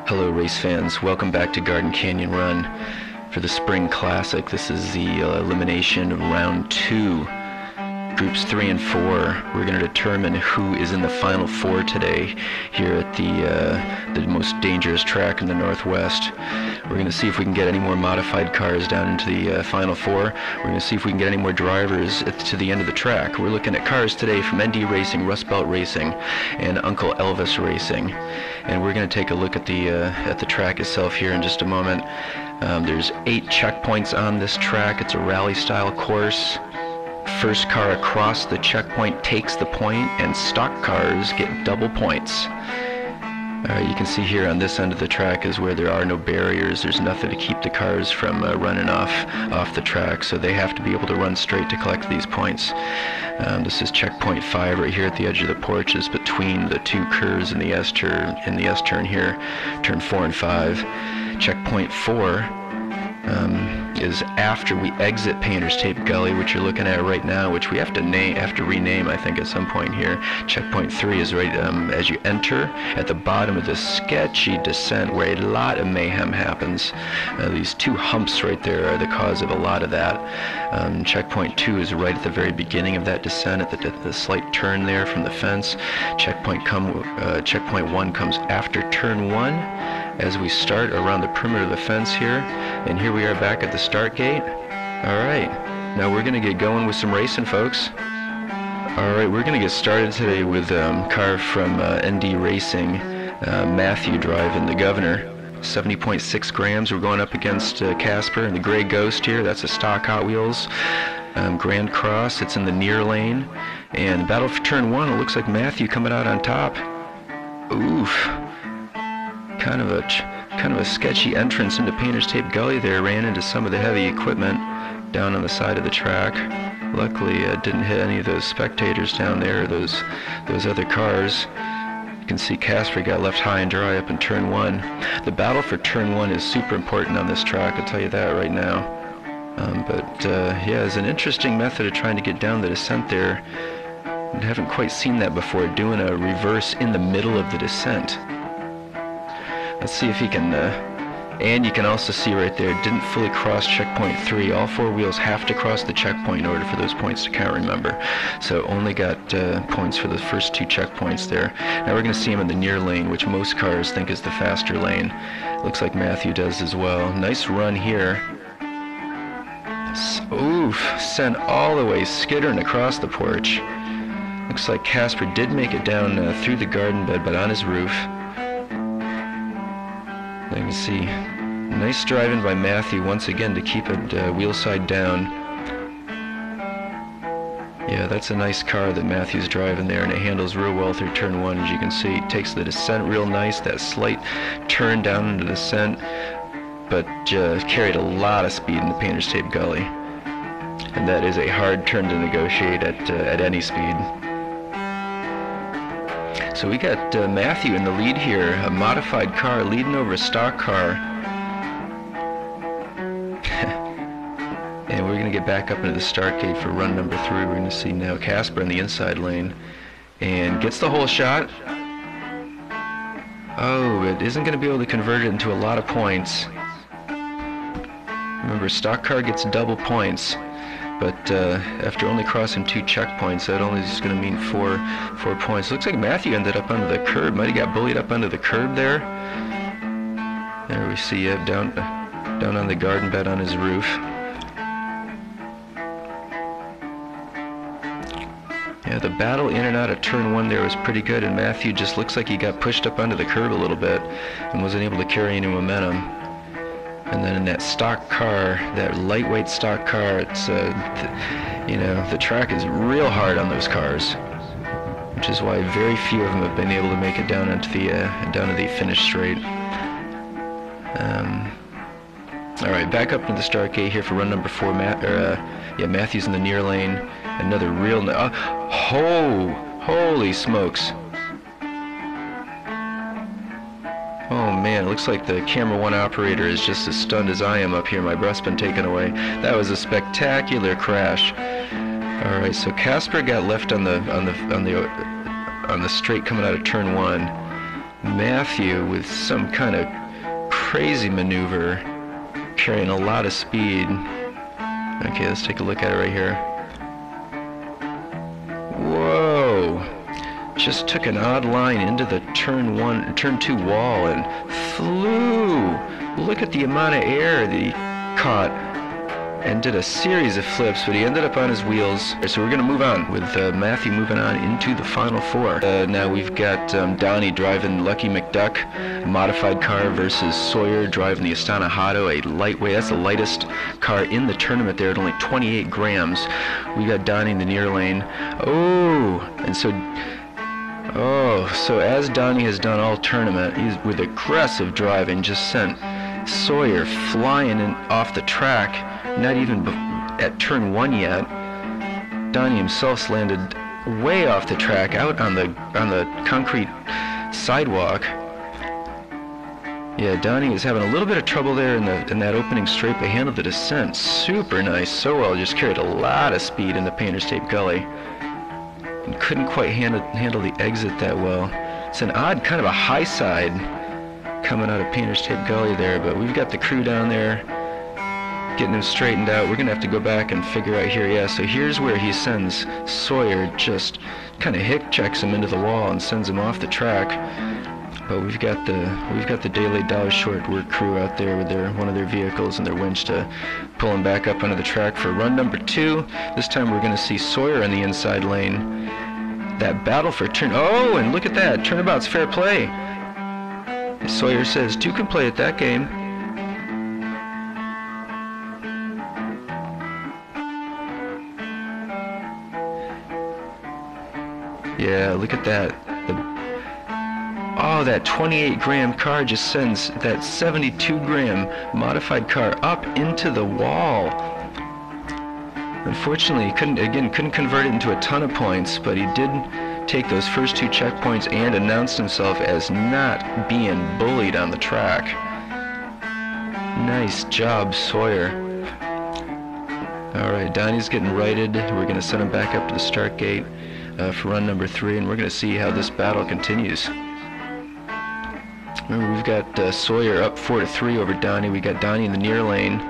Hello race fans, welcome back to Garden Canyon Run for the Spring Classic. This is the elimination of round 2, groups 3 and 4. We're going to determine who is in the final 4 today here at the most dangerous track in the Northwest. We're going to see if we can get any more modified cars down into the final 4. We're going to see if we can get any more drivers to the end of the track. We're looking at cars today from ND Racing, Rust Belt Racing, and Uncle Elvis Racing. And we're going to take a look at the track itself here in just a moment. There's 8 checkpoints on this track. It's a rally style course. First car across the checkpoint takes the point, and stock cars get double points. You can see here on this end of the track is where there are no barriers. There's nothing to keep the cars from running off the track, so they have to be able to run straight to collect these points. This is checkpoint 5 right here at the edge of the porch. It's between the 2 curves in the S turn here, turn 4 and 5. Checkpoint 4 is after we exit Painter's Tape Gully, which you're looking at right now, which we have to rename, I think, at some point here. Checkpoint 3 is right as you enter at the bottom of this sketchy descent where a lot of mayhem happens. These 2 humps right there are the cause of a lot of that. Checkpoint 2 is right at the very beginning of that descent, at the slight turn there from the fence. Checkpoint 1 comes after turn 1 as we start around the perimeter of the fence here. And here we are back at the start gate. Alright, now we're going to get going with some racing, folks. Alright, we're going to get started today with a car from ND Racing, Matthew driving the Governor. 70.6 grams. We're going up against Casper and the Gray Ghost here. That's a stock Hot Wheels Grand Cross. It's in the near lane. And the battle for turn 1, it looks like Matthew coming out on top. Oof. Kind of a sketchy entrance into Painter's Tape Gully there. Ran into some of the heavy equipment down on the side of the track. Luckily, didn't hit any of those spectators down there, or those other cars. You can see Casper got left high and dry up in turn 1. The battle for turn 1 is super important on this track, I'll tell you that right now. Yeah, it's an interesting method of trying to get down the descent there. I haven't quite seen that before, doing a reverse in the middle of the descent. Let's see if he can, and you can also see right there, didn't fully cross checkpoint 3. All 4 wheels have to cross the checkpoint in order for those points to count, remember. So only got points for the first 2 checkpoints there. Now we're going to see him in the near lane, which most cars think is the faster lane. Looks like Matthew does as well. Nice run here. Oof, sent all the way skittering across the porch. Looks like Casper did make it down through the garden bed, but on his roof. You can see, nice driving by Matthew once again to keep it wheel side down. Yeah, that's a nice car that Matthew's driving there, and it handles real well through turn 1, as you can see. It takes the descent real nice, that slight turn down into the descent, but carried a lot of speed in the Painter's Tape Gully. And that is a hard turn to negotiate at any speed. So we got Matthew in the lead here, a modified car leading over a stock car. And we're going to get back up into the start gate for run number 3. We're going to see now Casper in the inside lane. And gets the whole shot. Oh, it isn't going to be able to convert it into a lot of points. Remember, stock car gets double points. But after only crossing 2 checkpoints, that only is going to mean 4 points. Looks like Matthew ended up under the curb. Might have got bullied up under the curb there. There we see down on the garden bed on his roof. Yeah, the battle in and out of turn 1 there was pretty good, and Matthew just looks like he got pushed up under the curb a little bit and wasn't able to carry any momentum. And then in that stock car, that lightweight stock car, it's you know, the track is real hard on those cars, which is why very few of them have been able to make it down to the finish straight. All right, back up to the start gate here for run number 4. Matthew's in the near lane. Another real holy smokes. Oh man, it looks like the camera 1 operator is just as stunned as I am up here. My breath's been taken away. That was a spectacular crash. All right, so Casper got left on the straight coming out of turn 1. Matthew with some kind of crazy maneuver, carrying a lot of speed. Okay, let's take a look at it right here. Whoa! Just took an odd line into the turn 2 wall and flew. Look at the amount of air that he caught, and did a series of flips, but he ended up on his wheels. So we're going to move on with Matthew moving on into the final 4. Now we've got Donny driving Lucky McDuck, modified car, versus Sawyer driving the Astana Hado, a lightweight. That's the lightest car in the tournament there at only 28 grams. We got Donny in the near lane. Oh, and so as Donny has done all tournament, he's with aggressive driving, just sent Sawyer flying off the track. Not even at turn 1 yet. Donny himself's landed way off the track, out on the concrete sidewalk. Yeah, Donny is having a little bit of trouble there in that opening straight, but handled the descent super nice, so well. Just carried a lot of speed in the Painter's Tape Gully, and couldn't quite handle the exit that well. It's an odd kind of a high side coming out of Painter's Tape Gully there, but we've got the crew down there getting him straightened out. We're gonna have to go back and figure out here. Yeah, so here's where he sends Sawyer, just kind of hick checks him into the wall and sends him off the track. But we've got the Daily Dollar Short work crew out there with one of their vehicles and their winch to pull him back up onto the track for run number 2. This time we're gonna see Sawyer in the inside lane. That battle for turn. Oh, and look at that! Turnabout's fair play. Sawyer says 2 can play at that game. Yeah, look at that. That 28 gram car just sends that 72 gram modified car up into the wall. Unfortunately, he couldn't convert it into a ton of points, but he did take those first 2 checkpoints and announced himself as not being bullied on the track. Nice job, Sawyer. Alright, Donny's getting righted. We're going to send him back up to the start gate for run number 3, and we're going to see how this battle continues. Remember, we've got Sawyer up 4-3 over Donny. We got Donny in the near lane.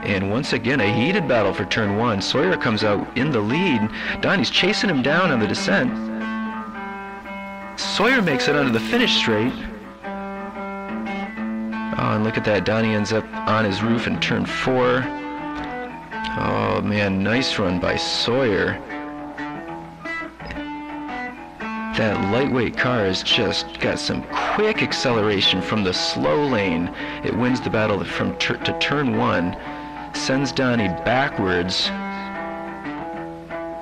And once again, a heated battle for turn 1. Sawyer comes out in the lead. Donny's chasing him down on the descent. Sawyer makes it onto the finish straight. Oh, and look at that. Donny ends up on his roof in turn 4. Oh, man, nice run by Sawyer. That lightweight car has just got some quick acceleration from the slow lane. It wins the battle from to turn 1, sends Donny backwards,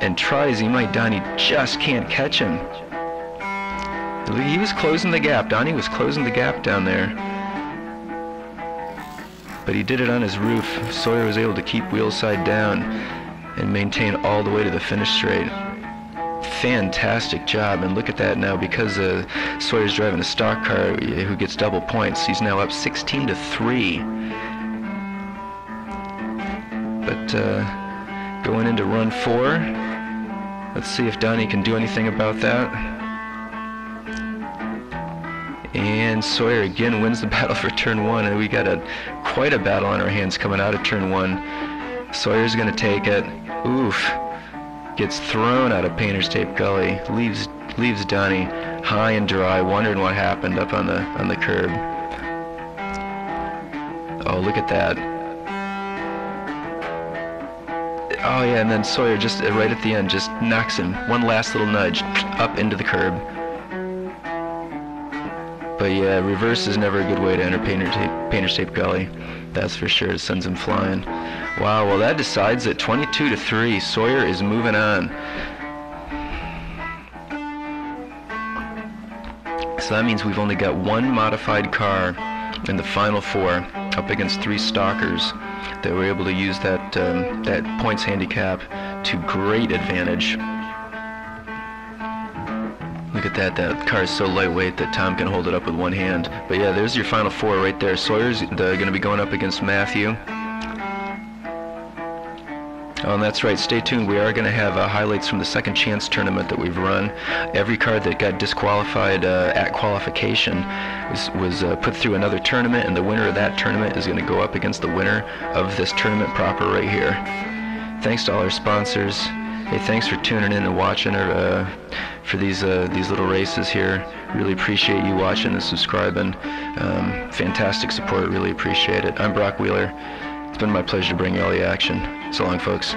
and tries he might. Donny just can't catch him. He was closing the gap. Donny was closing the gap down there, but he did it on his roof. Sawyer was able to keep wheel side down and maintain all the way to the finish straight. Fantastic job. And look at that now, because Sawyer's driving a stock car who gets double points. He's now up 16-3. But going into run 4, let's see if Donny can do anything about that. And Sawyer again wins the battle for turn 1, and we got quite a battle on our hands coming out of turn 1. Sawyer's going to take it. Oof. Gets thrown out of Painter's Tape Gully, leaves Donny high and dry, wondering what happened up on the curb. Oh, look at that. Oh yeah, and then Sawyer just right at the end just knocks him, one last little nudge, up into the curb. But yeah, reverse is never a good way to enter Painter's Tape Gully. That's for sure. It sends him flying. Wow, well that decides it. 22-3. Sawyer is moving on. So that means we've only got 1 modified car in the final 4 up against 3 stalkers that were able to use that points handicap to great advantage. Look at that. That car is so lightweight that Tom can hold it up with one hand. But yeah, there's your final 4 right there. Sawyer's going to be going up against Matthew. Oh, and that's right. Stay tuned. We are going to have highlights from the second chance tournament that we've run. Every card that got disqualified at qualification was put through another tournament, and the winner of that tournament is going to go up against the winner of this tournament proper right here. Thanks to all our sponsors. Hey, thanks for tuning in and watching for these little races here. Really appreciate you watching and subscribing. Fantastic support. Really appreciate it. I'm Brock Wheeler. It's been my pleasure to bring you all the action. So long, folks.